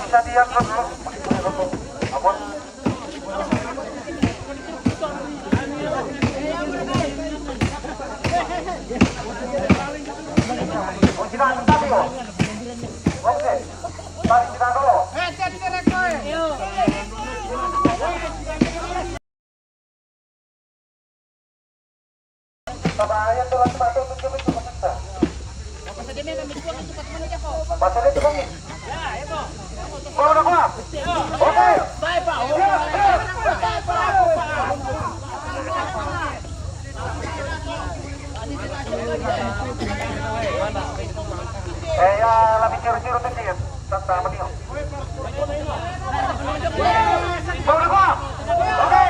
Bisa diangkat dulu. Oke, tarik kita dulu. Bahaya tuh lagi batu untuk kita cukup kita. Pasal itu kami. Bawa udah kuat. Oke. Ya lebih ciru-ciru tuh sih. Tentang menio. Bawa udah kuat. Oke.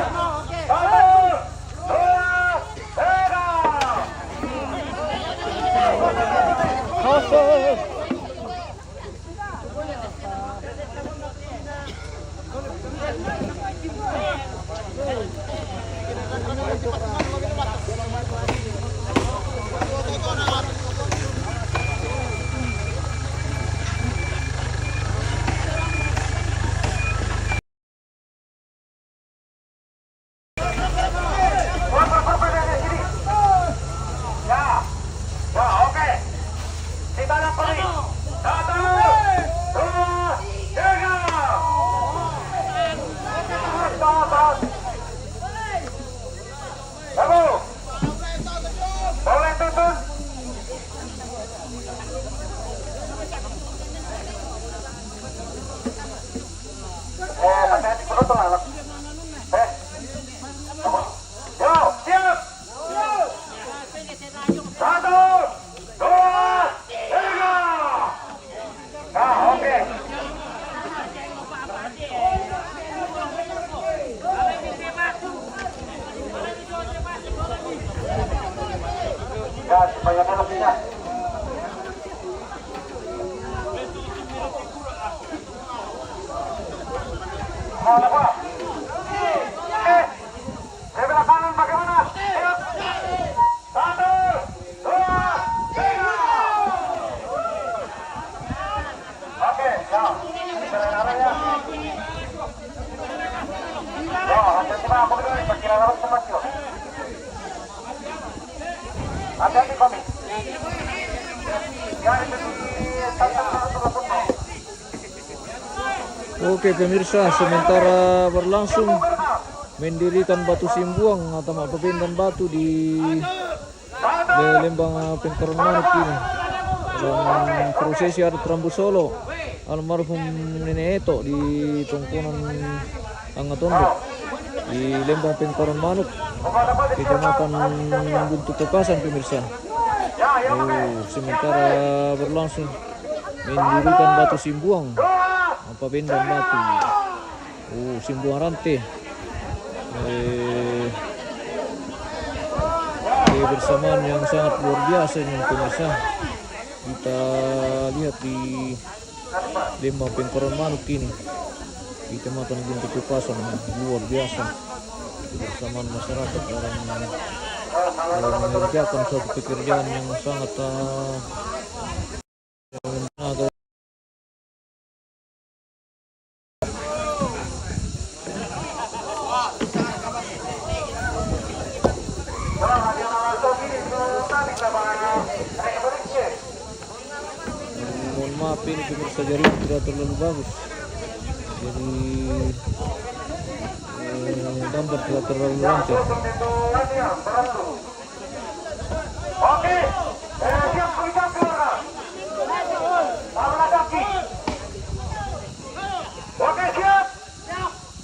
Supaya lebihnya. Mau apa? Sebelah kanan bagaimana? Siap. 1, 2, 3. Oke, siap. Jalan ya. Hati-hati Pak, aku dulu perkiraan harus sempat yuk. Hati-hati kami. Oke pemirsa, sementara berlangsung mendirikan batu simbuang atau pepindan batu di Lembang Pengkoron Manuk ini dalam prosesi adat Rambu Solo almarhum Nenek Eto di Tongkonan Angatondok di Lembang Pengkoron Manuk, Kecamatan Buntu Tokasan pemirsa. Sementara berlangsung mendirikan batu simbuang apa bendan batu, simbuang rantai, kebersamaan yang sangat luar biasa ini pemirsa. Kita lihat di Lembang Pengkoron Manuk ini, Kecamatan Buntu Tokasan, luar biasa kebersamaan masyarakat dalam mengerjakan suatu pekerjaan yang sangat mohon maaf ini pemirsa, jaring tidak terlalu bagus, jadi gambar tidak terlalu lancar. Oke, siap kulikan keluar. Taruhlah kaki. Oke, siap.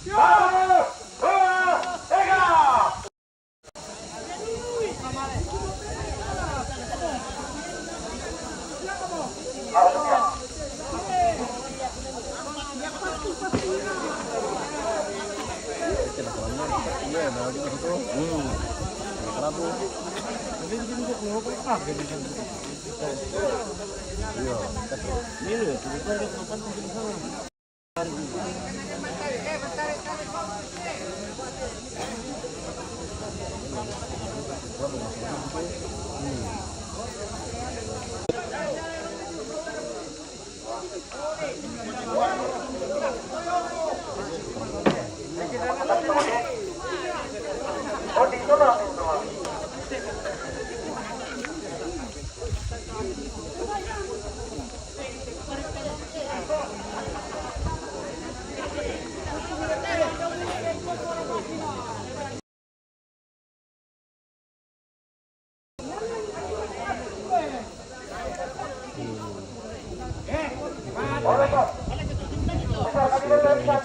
1, 2, 3.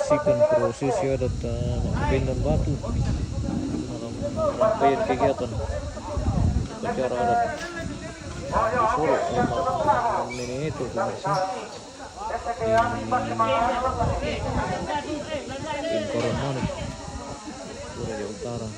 menyaksikan prosesi adat pendan batu dalam rangkaian kegiatan upacara adat di Solo ini itu pemirsa di Pingkoron Manuk, Surabaya Utara.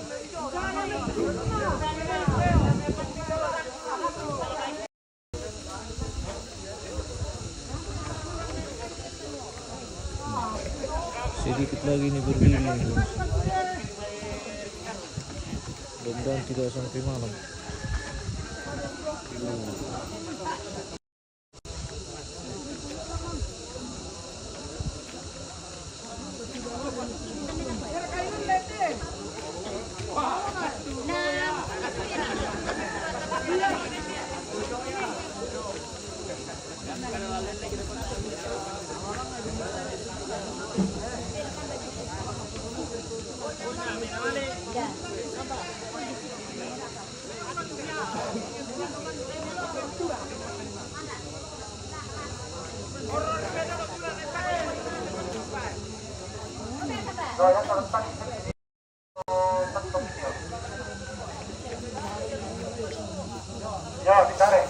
Sedikit lagi ini berdiri ini. Mudah-mudahan tidak sampai malam. Ya, ditarik.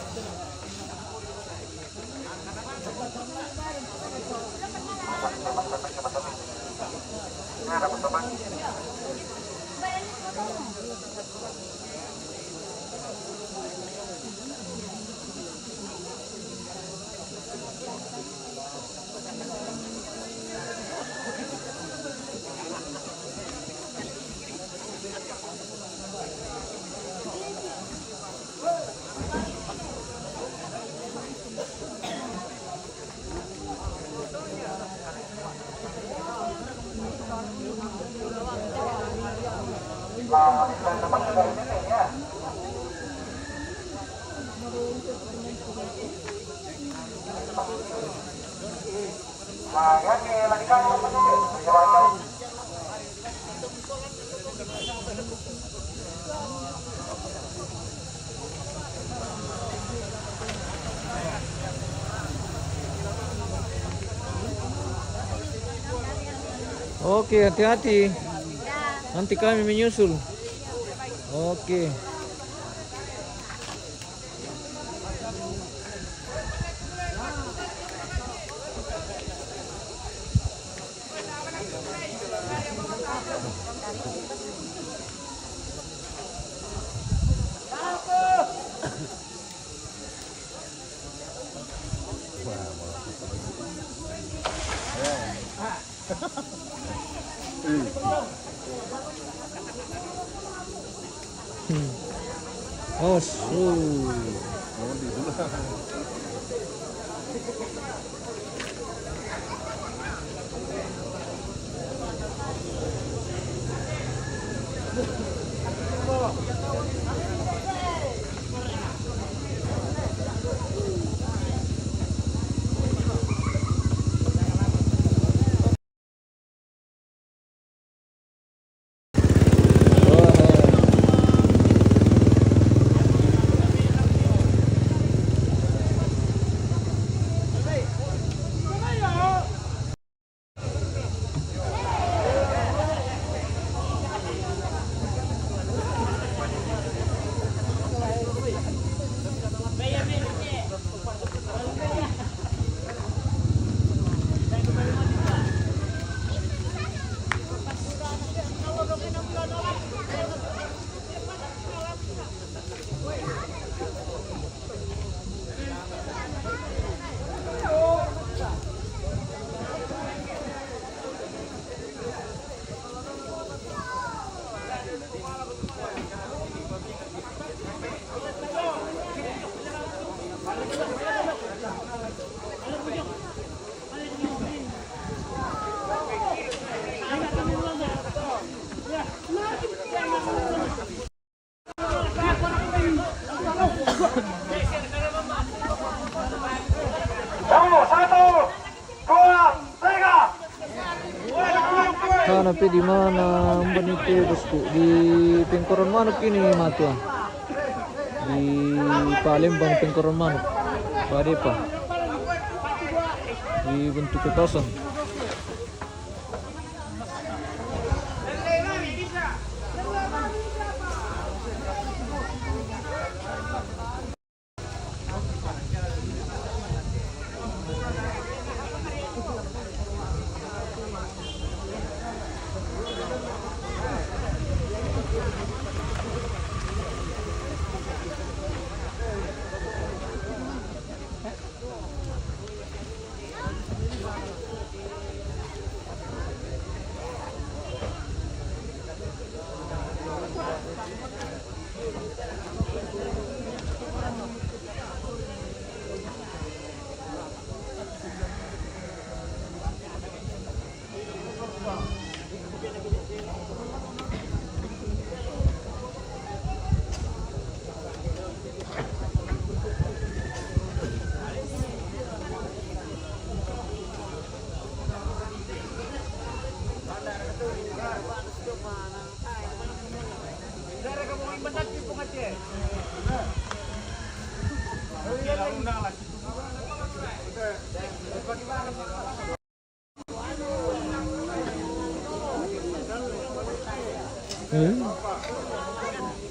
Teman-teman juga ini ya. Nah, ya lagi kamu menunggu. Oke, hati-hati. Nanti kami menyusul. Oke. Oh, Hanapi di mana Mbak Nike bosku? Di Pingkoron Manuk ini Matua. Di Palembang Pingkoron Manuk. Pak Depa. Di bentuk kekosong.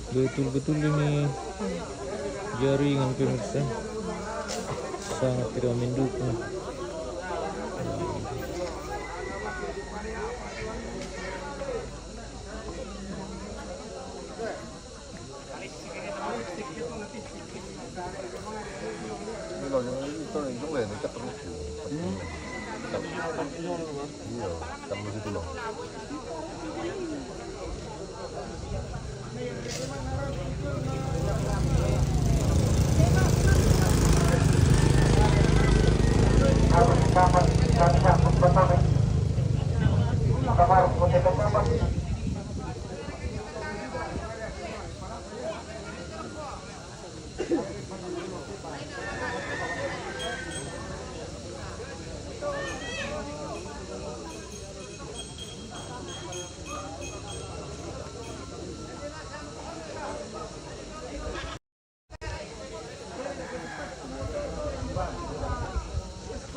Betul-betul ini jaringan pemirsa sangat tidak mendukung.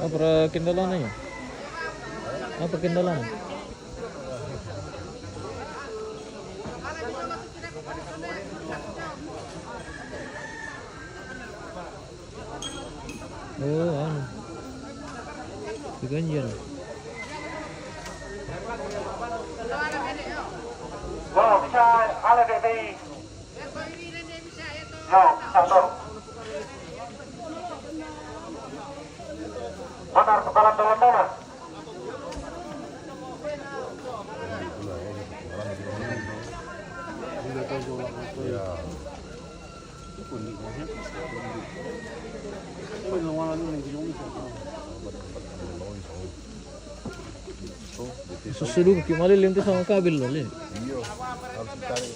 Apa kendalanya? Apa kendalanya? Oh, anu. Ganyan. Yo, bisa ala dari. Yo, satu. Benar kebalan dalam mana? Susunod ki malilim to sa kabil lo le. Iyo, harus ditarik.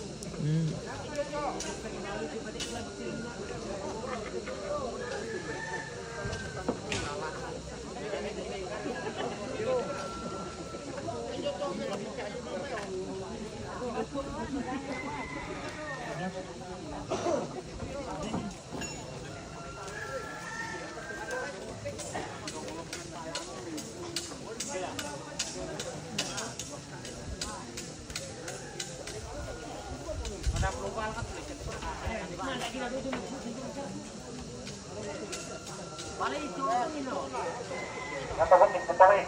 Yang terpenting ditarik.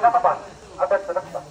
Dapat Pak? Ada sedang Pak?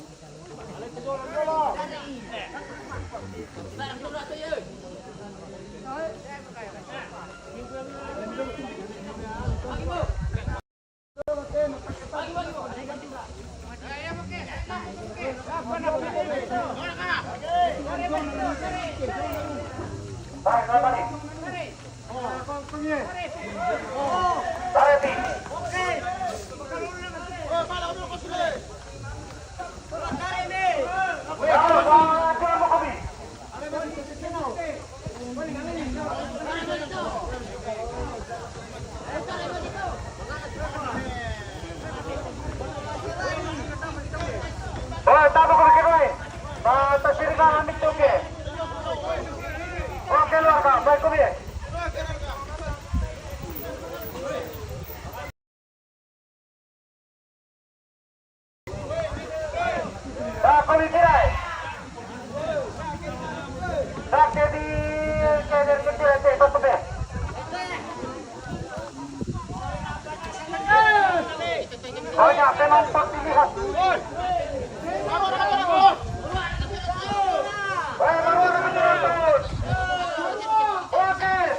Banyak penonton dilihat. Baru ada penonton. Oke.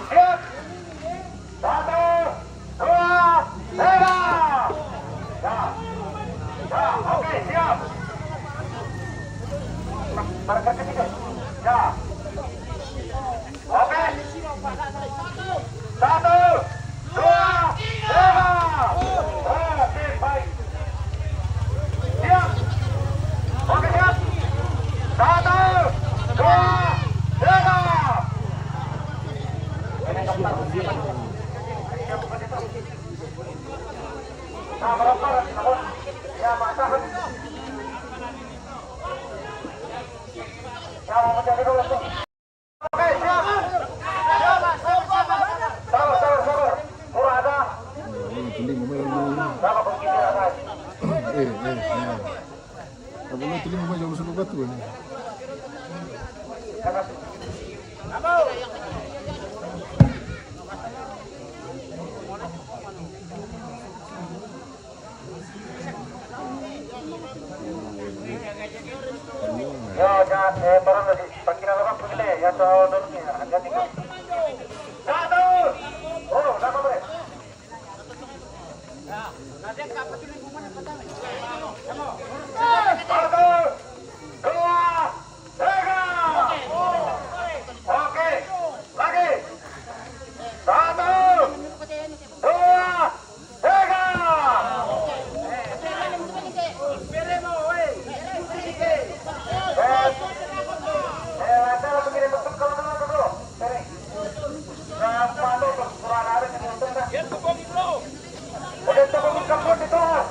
Siap. 1, 2, 3. Ya. Ya, oke, siap. Marka ketiga. Ya. Oke. 1, 2, 3. Oke, baik. Siap. Oke, siap. 1, 2, 3. Ini dokter. Nah, berapa? Ya, masa. Ya, mau menjadi dulu tuh. Oke, siap. Sabar. Murah ada. Tuling mo yung Sama begini ada. Tapos na tuling mo yung lusunod ba ito? Yo, jangan baru lagi. Pangkilan orang begini ya soal dulunya. Hati-hati. 1. Oh, nama boleh. Satu, dua, tiga. Oke, lagi. 1, 2, 3. Begini betul kalau dulu. Nah, kurang ada di tengah. Udah tepung kapur di tengah.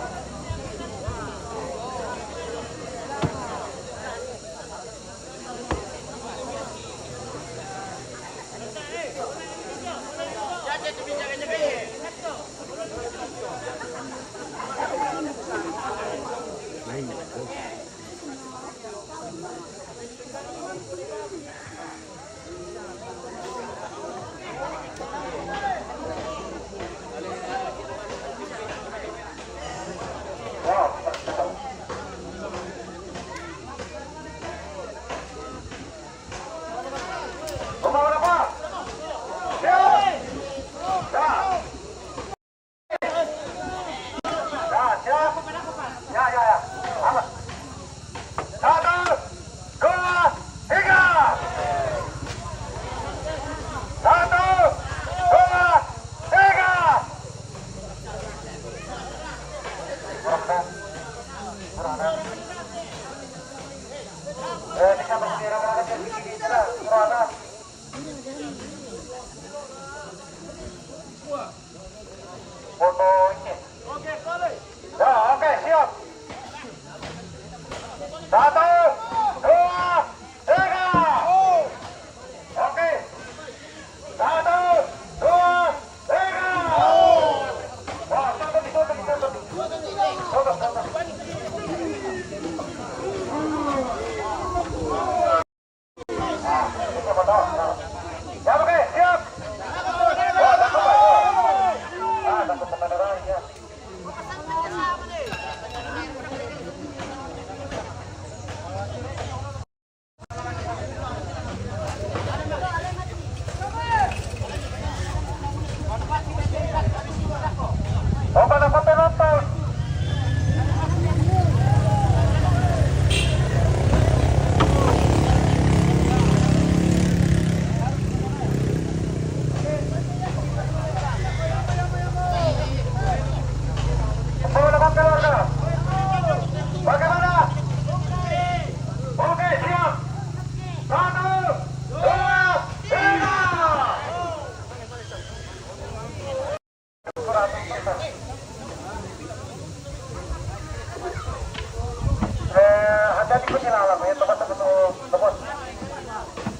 Oke, siap. 1, 2, 3. Oke. 1, 2, 3. Wah, ya, oke, siap. Takut kamera ya. Opa, dapat penonton. Bagaimana? Oke, siap. 1, 2, 3. Hati-hati kucing alam ya, teman-teman tebus.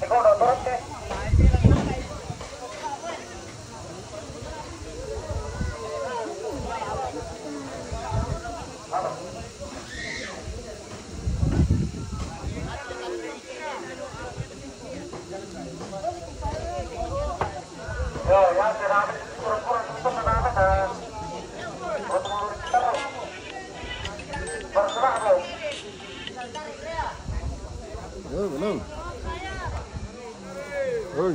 Ikaw udah turun deh. Yo, ya, sudah habis kurang-kurang. Belum. Oi.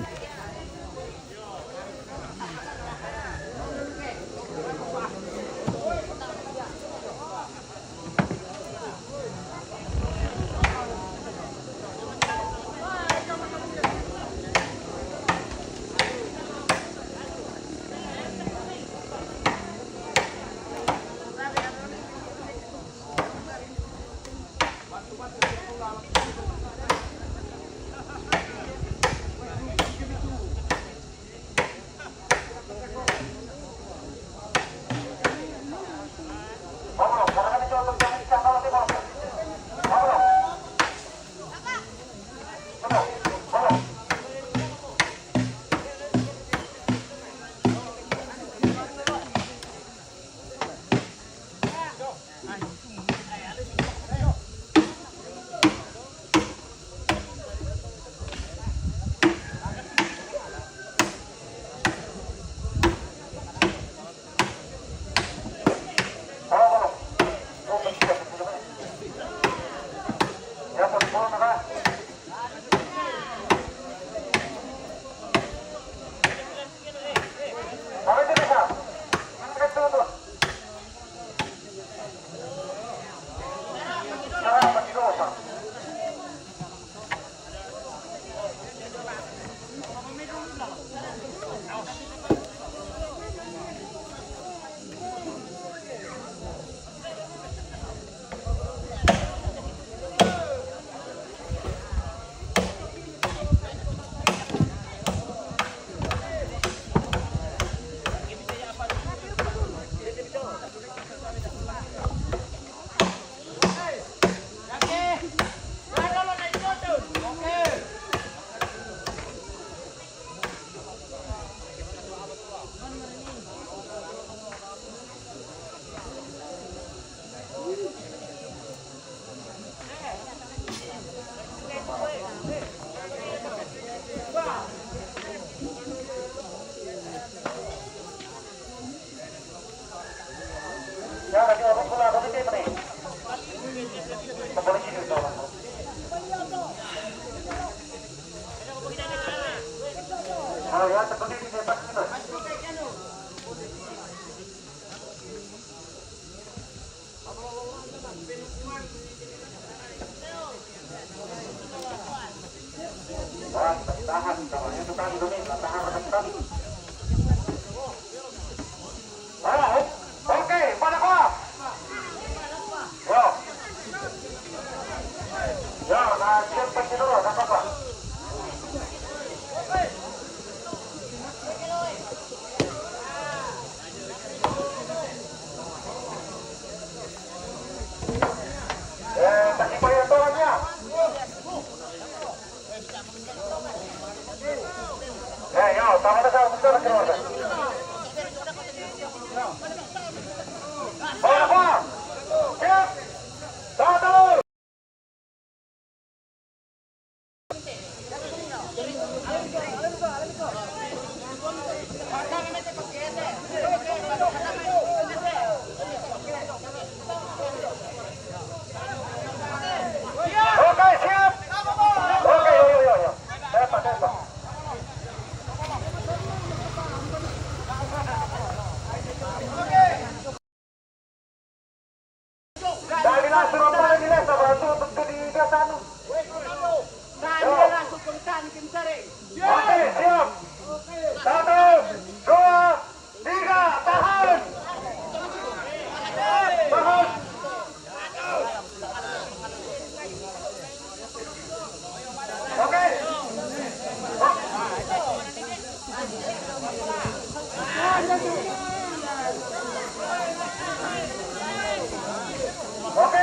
Oke.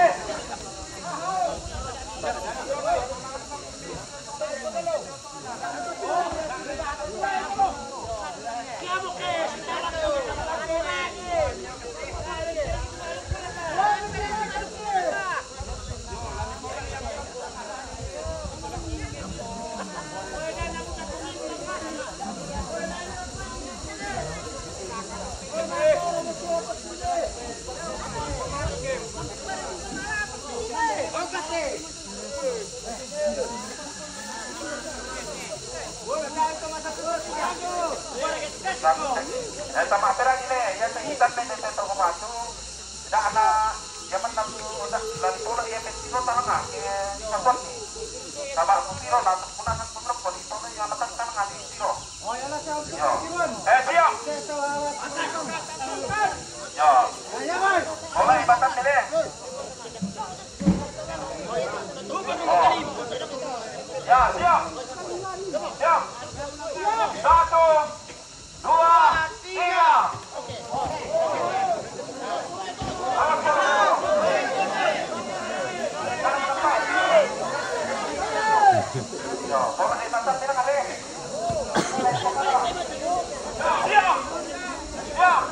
Sama perang ini, ya sekitar nih toko batu. Tidak ada, ya menang udah lari bola ya pesiro tangan support nih. Sama pusiro lah, punasan punrok polisi yang letak tangan di siro. Siap. Yo. Mulai batas ini. Oh. Ya, siap. Siap. 1, 2, 3. Yo, mulai batas ini kali. Siap. Siap.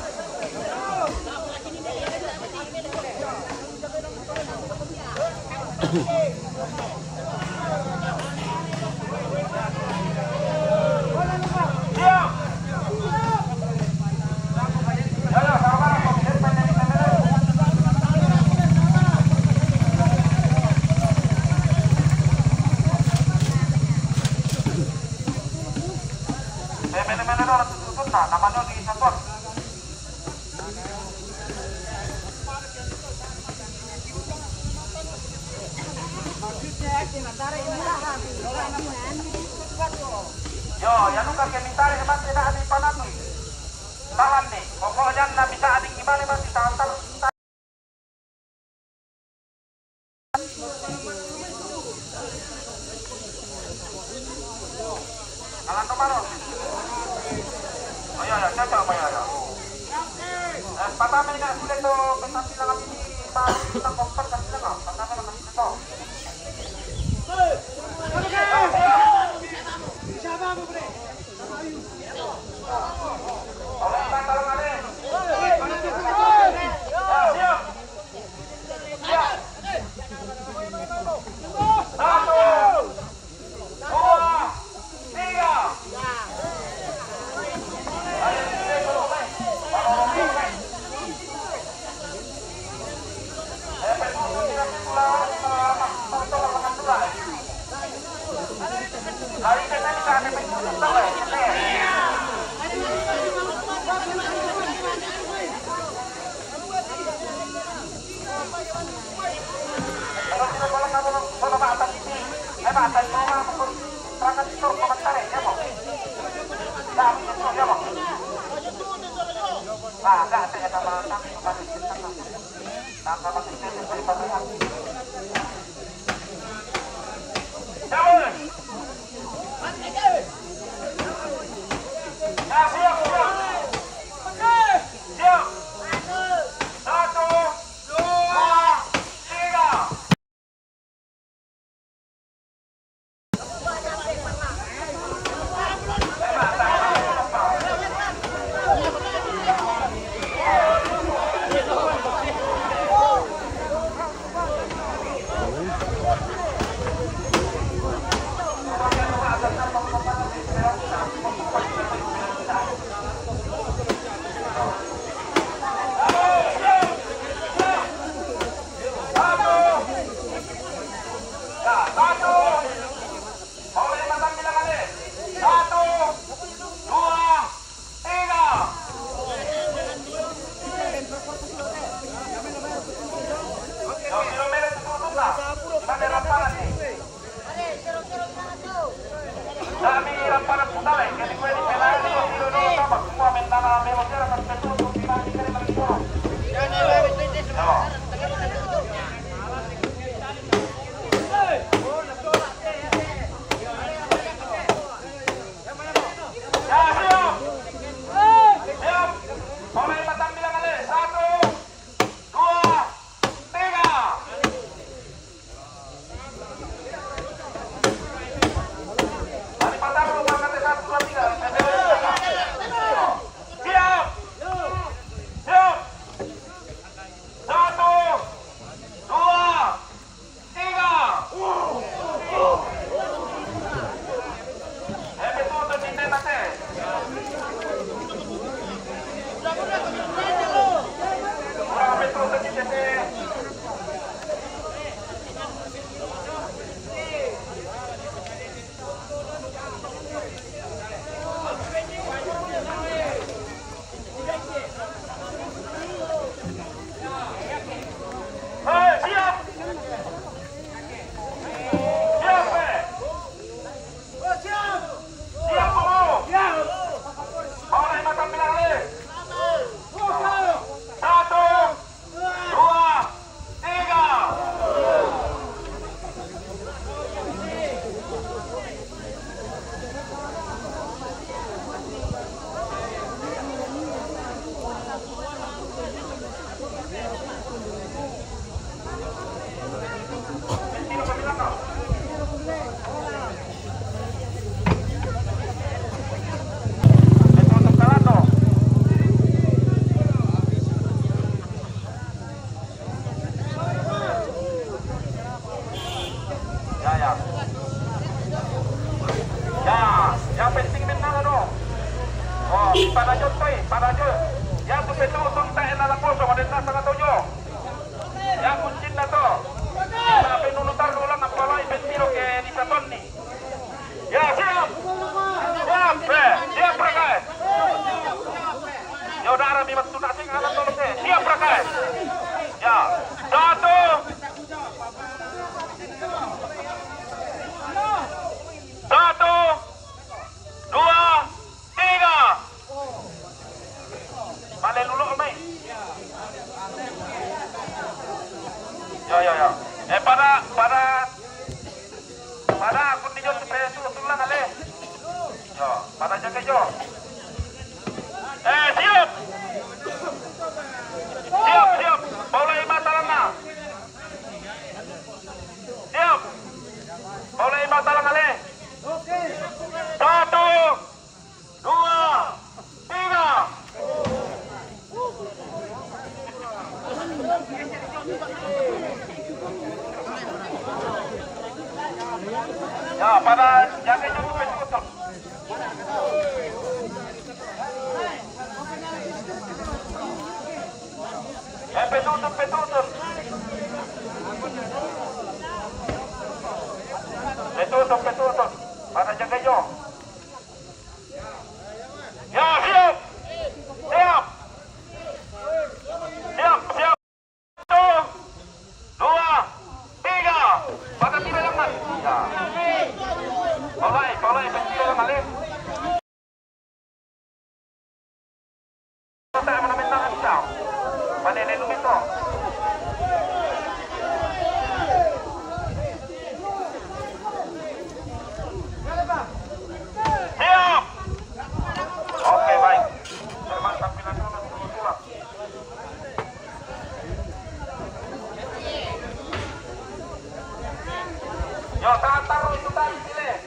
Namanya di support. Yo, ya nu kakek minta ni mas tidak ada panas nih. Tahan nih, pokoknya nggak bisa adik gimana masih tahan. Alan Tomaro. Oh ya, cocok apa ya? Pertama ini sudah tu penampilan kami ini baru kita kompet kasih tengah. Pertama kami itu. Siapa bu bre? Oleh tolong ale. Siap. Siap. 1, 2, 3. Hari ini kita bisa ada Balik dulu Mai. Ya. Pada akun niyo supaya susulan ale. Yo, pada jaga yo. Siap. Siap. Mulai masalahnya. Siap. Mulai masalah ale. Oke. 1, 2, 3. Ya, pada jaga yo supaya susul. Petutup. Pada jaga yo. Ya, siap. 1, 2, 3. Pada tira jangan. Ya. Boleh, tira jangan le. Saya menemukan pisau. Pada ini lumito. Siap. Oke, baik. Termasuk tampilan dulu tulak. Yo, taruh itu tadi pilih.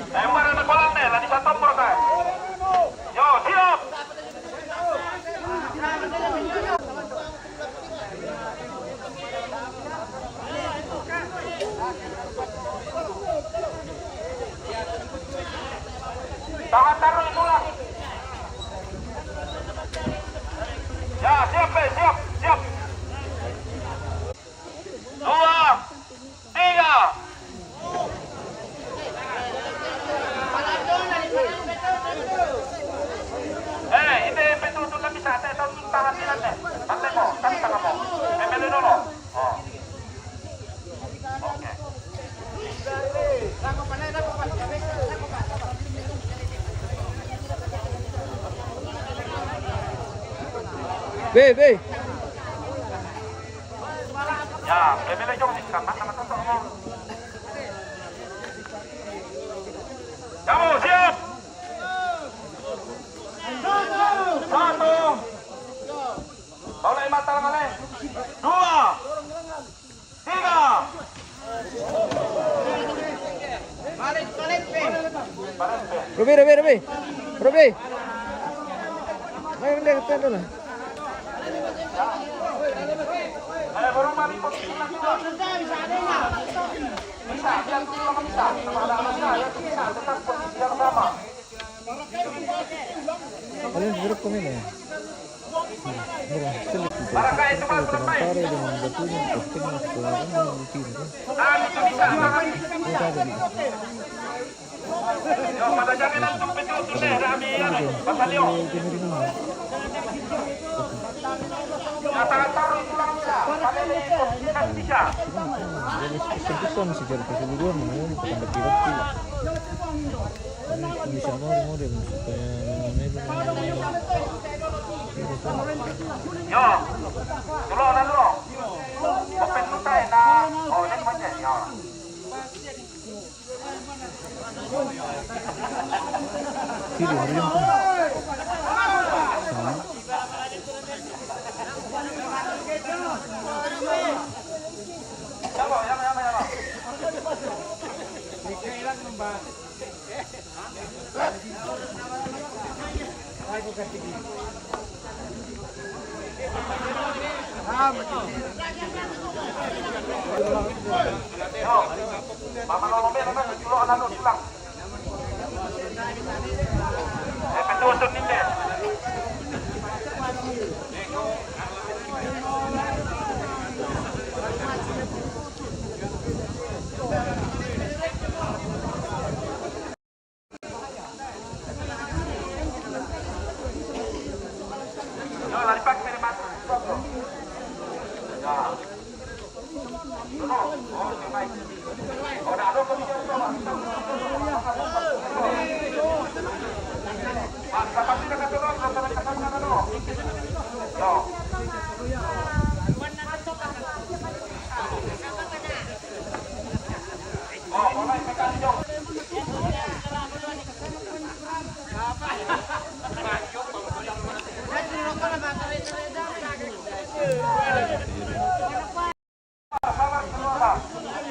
Emang ada kolam nih, lagi satu tombol kan. Yo, siap. Tangan taruh itu lah. Ya, siap. 2, 3. Ini petutup kan bisa. Saya tahu tangan silat. Pantai mo, kan tangan mo. Memeli dulu. Oh. Oke. B. Ya, memeli jom di kamar sama tutup mo. Kamu siap. 1. Mulai mata lang 2, 3. Balik. Robi. Ayo lihat dulu. Baru mari posisi lagi. Bisa, biar sama bisa. Sama ada ya bisa. Tetap posisi yang sama. Kalian duduk kemana ya? Barangkali itu mas selesai. Dengan batunya posting setelah ini sini kan. Itu bisa. Yo, pada jangan langsung petutup deh, Rami. Batalio. Ya, tangan taruh itu lang bisa. Pada ini posisi kan bisa. Kesan sejarah keseluruhan mengenai petanda kirap pula. Ini bisa model supaya Yo, dulu. Open lutai na. Oh, ini macam ya. Sini hari yang Mama ngomongin apa? Julo anak pulang. Petutup ini.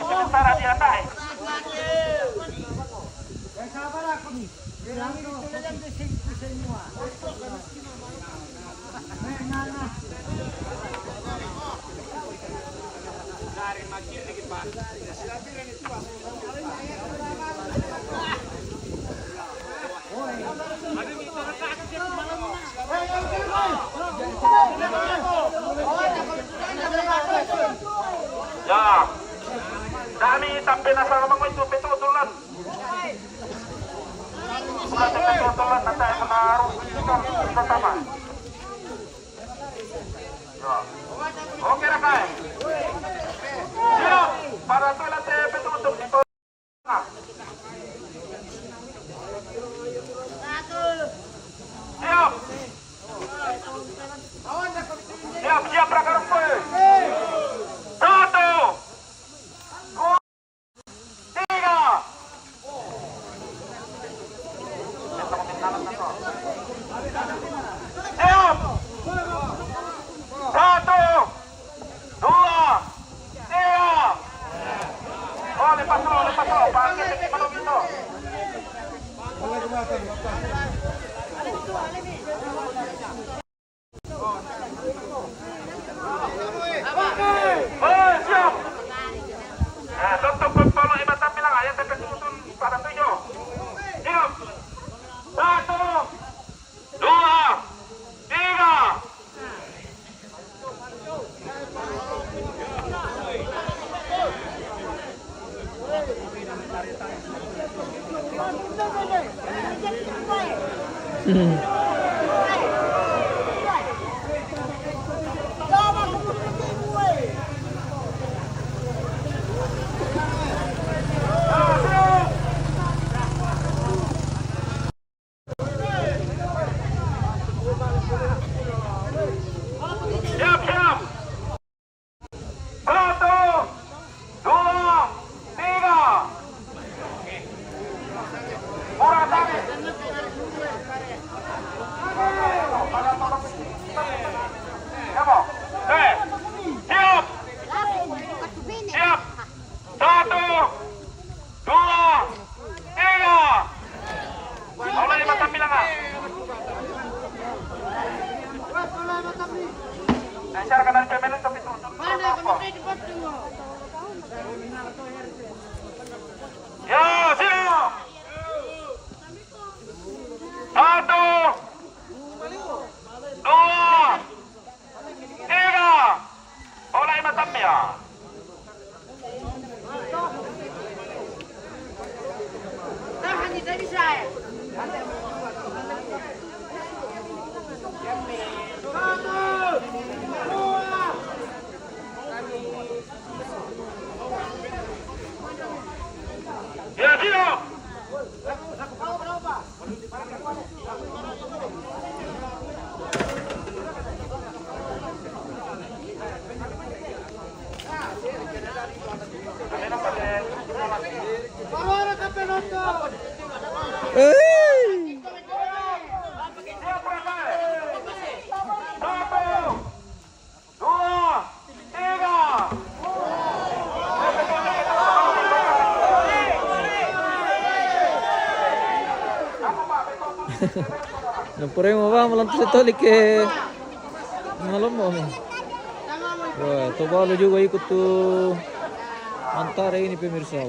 Sementara di atas. Ya, dami sampai nasa lamang itu betul-betulan. Sudah betul-betulan nanti menaruh kita sama. Ya. Oke Rakai. Siap, para tuh nanti betul-betul itu. Siap. Siap Rakarumpe. 1, 2, 3. Siap. 1, 2, 3. Oh, lepas lo, pakai di mana itu? Siap. Tutup polo ibat bilang ayat sampai susun pada 7. Siap. 1, 2, 3. Siap. 1, 2, 3. Murah tadi. Siap. Siap. 1, 2, 3. Mulai mata bilang ah. Saya akan dari pemain tapi tutup. Ya, siap. 1, 2, 3. Mulai matanya. Ya, siap. Nampure mo ba melantus itu like malam mo. Wah, Tobalo juga ikut tuh antara ini pemirsa.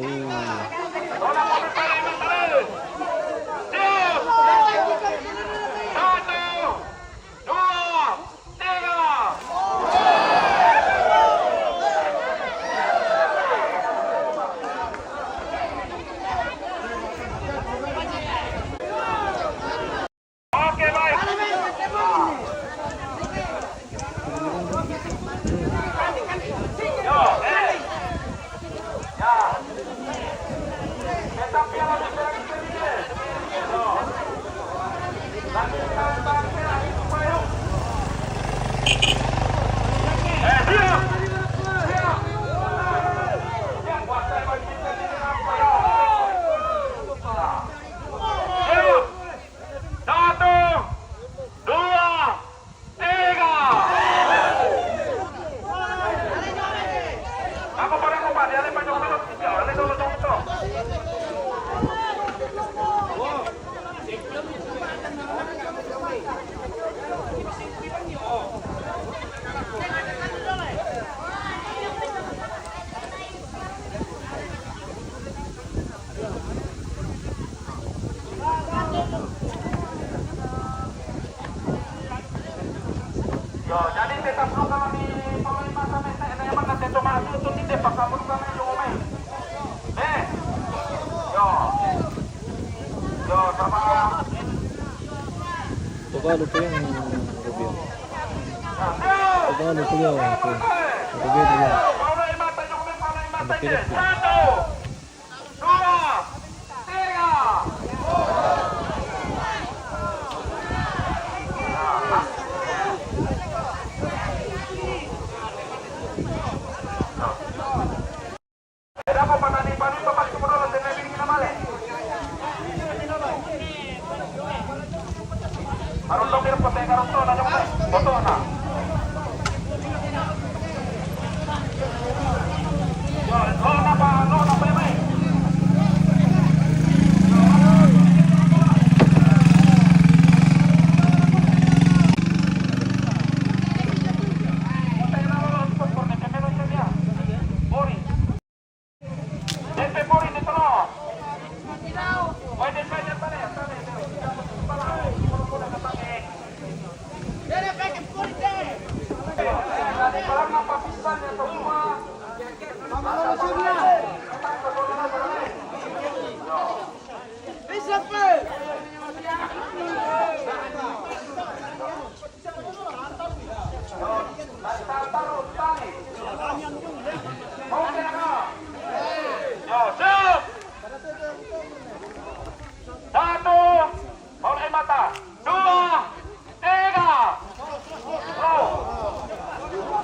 Yo, jadi tetap lu kalau di panglima sama saya emang nanti itu maju itu di depan kamu kami lu main. Yo. Yo, sama. Tagalog pa yung Rubio. Tagalog pa yung Rubio na yan. Nakakirap yun. Marunong meron pa tayo karunto na yung boto na. Lo na ba yung may?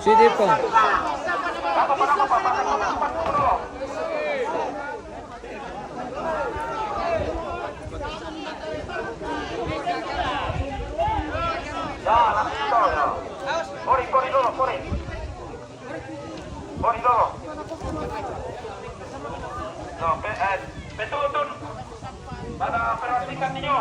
Sige pa. Ya, langsung ya. Pori dulu, pori. Pori dulu. No, betul. Pada perhatikan ninyo.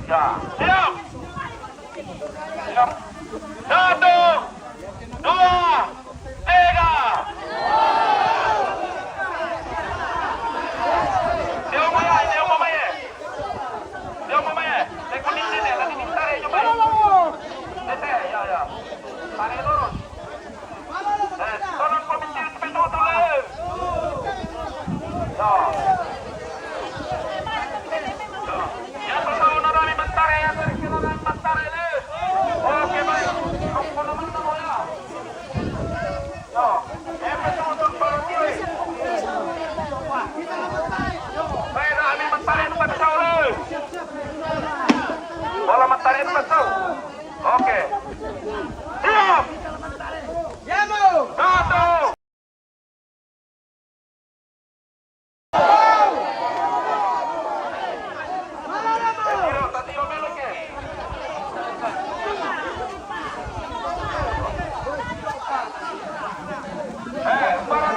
Siap. Siap. Satu. tarik betul. Oke. Siap. Satu. Tiro belok ya. Para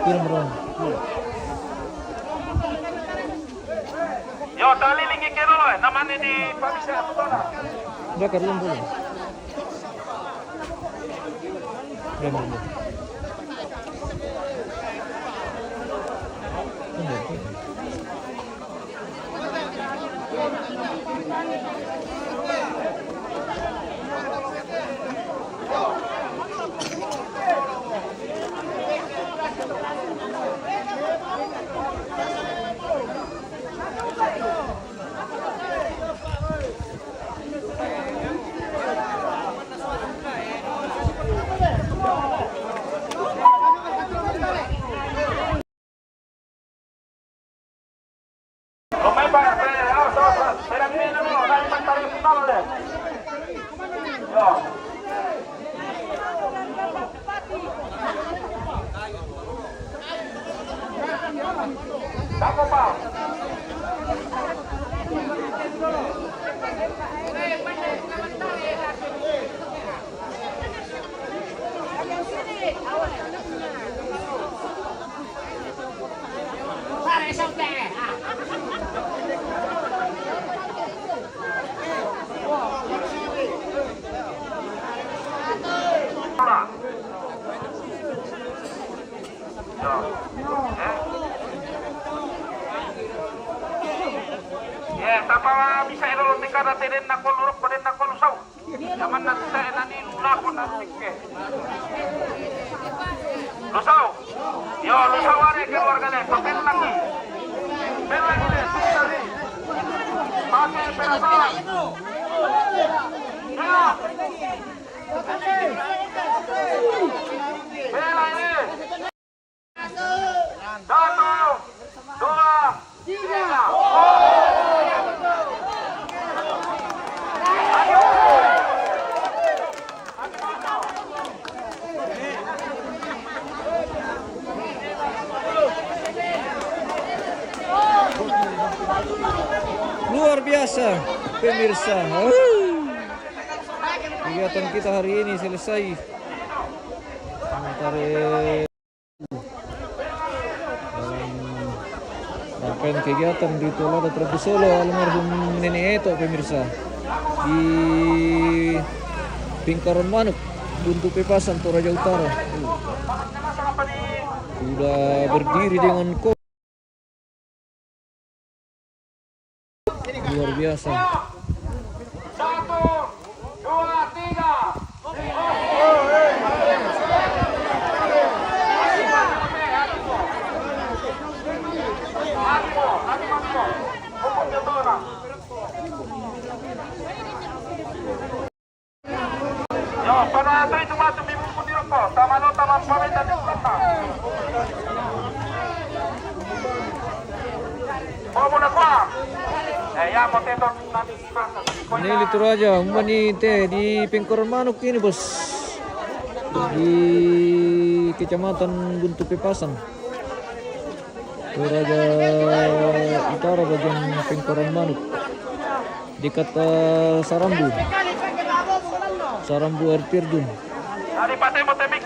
Kirim ron. Yo, tali lingi kero loh, namanya di Pamisa atau mana? Bakar belum boleh. Belum. Sako pa. Tapa bisa irolong tingkat natin na kolurok pa rin na kolusaw. Yaman natin sa enani lula ko na tingke. Lusaw. Yo, lusaw are keluarga ne. Papel lagi. Papel lagi ne. Sari. Pakai perasa. Ya. Bela ini. 1, 2, 3. Luar biasa pemirsa. Kegiatan kita hari ini selesai. Sementara rangkaian kegiatan di Tolada Prabu Solo almarhum Nenek Eto pemirsa di Pingkaran Manuk, Buntu Pepasan, Toraja Utara. Sudah berdiri dengan luar biasa. 1, 2, 3. Yo, para ito cuma tumibong po nila po. Tama no, tama pa rin natin kata. Muna ko. Ya, potato nanti Ini itu aja, umani teh di Pingkaran Manuk ini bos, di Kecamatan Buntu Pepasan, Toraja Utara bagian Pingkaran Manuk, dekat Sarambu air terjun. Dari Pasai Motemik.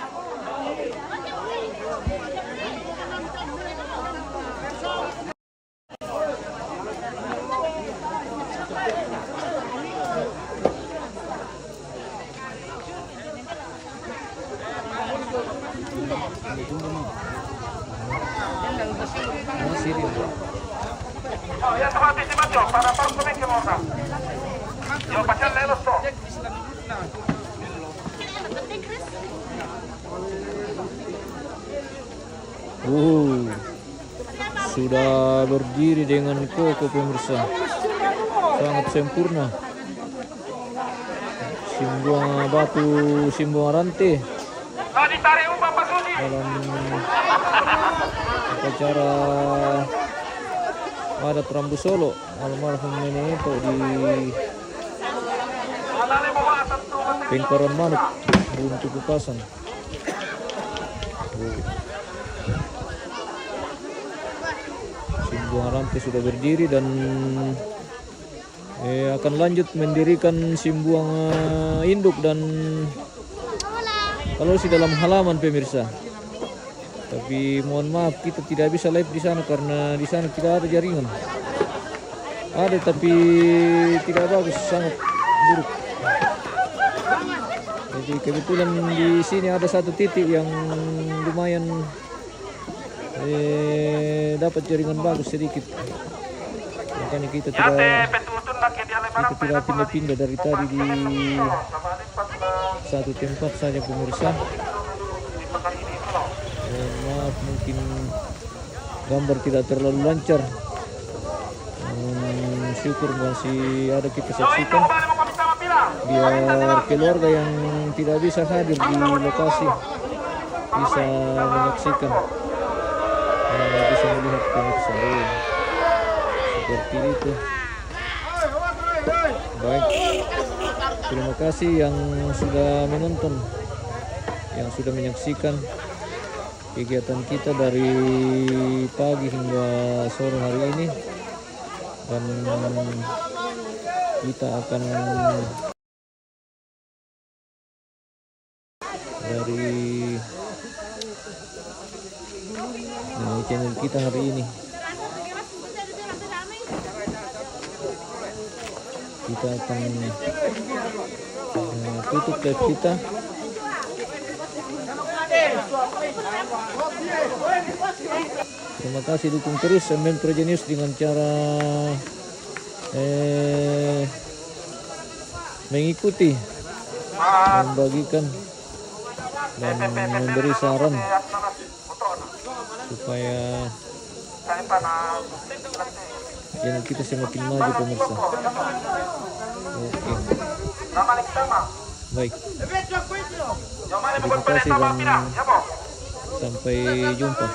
Oh, ya tomate si Macho, para comer que morda. Yo, pasar lelos to. sudah berdiri dengan kokoh pemirsa, sangat sempurna. Simbuang batu, simbuang rantai dalam upacara adat Rambu Solo almarhum nenek itu di Pengkoron Manuk, Gunung Tukupasan. Simbuang rantai sudah berdiri dan akan lanjut mendirikan simbuang induk dan kalau di dalam halaman pemirsa. Tapi mohon maaf kita tidak bisa live di sana karena di sana tidak ada jaringan. Ada tapi tidak bagus, sangat buruk. Jadi kebetulan di sini ada satu titik yang lumayan dapat jaringan bagus sedikit. Makanya kita tidak pindah-pindah dari tadi di satu tempat saja pemirsa. Maaf mungkin gambar tidak terlalu lancar. Syukur masih ada kita saksikan biar keluarga yang tidak bisa hadir di lokasi bisa menyaksikan, bisa melihat pemirsa. Seperti itu. Baik, terima kasih yang sudah menonton, yang sudah menyaksikan kegiatan kita dari pagi hingga sore hari ini, dan kita akan dari channel kita hari ini kita akan tutup live kita. Terima kasih dukung terus Metro Genius dengan cara mengikuti, membagikan dan memberi saran supaya channel kita semakin maju pemirsa. Oke. Baik. Terima kasih dan sampai jumpa.